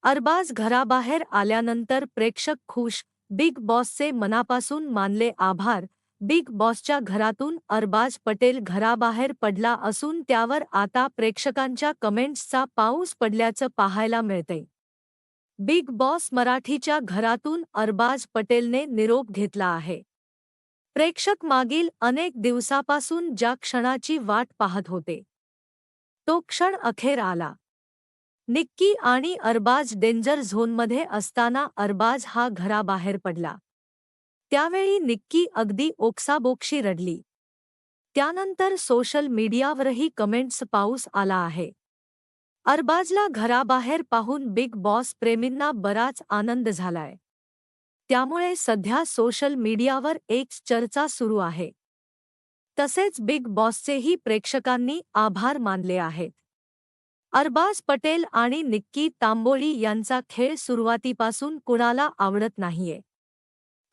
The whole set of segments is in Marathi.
अरबाज घराबाहेर आल्यानंतर प्रेक्षक खुश. बिग बॉसचे मनापासून मानले आभार. बिग बॉसच्या घरातून अरबाज पटेल घराबाहेर पडला असून त्यावर आता प्रेक्षकांच्या कमेंट्सचा पाऊस पडल्याचं पाहायला मिळतंय. बिग बॉस मराठीच्या घरातून अरबाज पटेलने निरोप घेतला आहे. प्रेक्षक मागील अनेक दिवसापासून ज्या क्षणाची वाट पाहत होते, तो क्षण अखेर आला. निक्की आणि अरबाज डेंजर झोनमध्ये असताना अरबाज हा घराबाहेर पडला. त्यावेळी निक्की अगदी ओक्साबोक्शी रडली. त्यानंतर सोशल मीडियावरही कमेंट्स पाऊस आला आहे. अरबाजला घराबाहेर पाहून बिग बॉस प्रेमींना बराच आनंद झालाय. त्यामुळे सध्या सोशल मीडियावर एक चर्चा सुरू आहे. तसेच बिग बॉसचेही प्रेक्षकांनी आभार मानले आहेत. अरबाज पटेल आणि निक्की तांबोळी यांचा खेळ सुरुवातीपासून कुणाला आवडत नाहीये.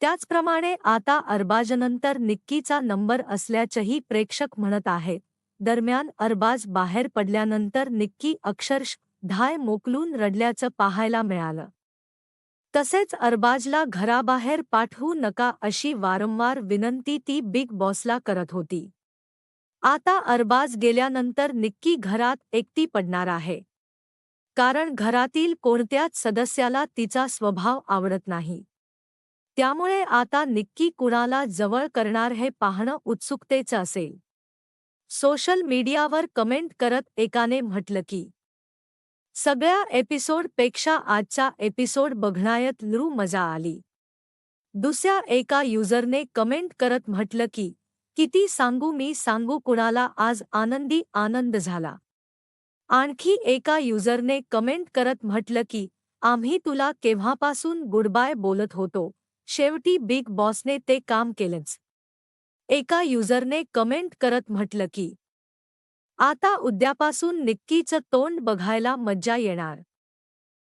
त्याचप्रमाणे आता अरबाजनंतर निक्कीचा नंबर असल्याचंही प्रेक्षक म्हणत आहेत. दरम्यान अरबाज बाहेर पडल्यानंतर निक्की अक्षरशः धाय मोकलून रडल्याचं पाहायला मिळालं. तसेच अरबाजला घराबाहेर पाठवू नका अशी वारंवार विनंती ती बिग बॉसला करत होती. आता अरबाज गेल्यानंतर निक्की घरात एकटी पडणार आहे. कारण घरातील कोणत्याच सदस्याला तिचा स्वभाव आवडत नाही. त्यामुळे आता निक्की कुणाला जवळ करणार हे पाहणं उत्सुकतेचं असेल. सोशल मीडियावर कमेंट करत एकाने म्हटलं की, सगळ्या एपिसोडपेक्षा आजचा एपिसोड बघण्यात लू मजा आली. दुसऱ्या एका युजरने कमेंट करत म्हटलं की, किती सांगू मी सांगू कुणाला आज आनंदी आनंद झाला. आणखी एका युजरने कमेंट करत म्हटलं की, आम्ही तुला केव्हापासून गुडबाय बोलत होतो, शेवटी बिग बॉसने ते काम केलंच. एका युजरने कमेंट करत म्हटलं की, आता उद्यापासून निक्कीचं तोंड बघायला मज्जा येणार.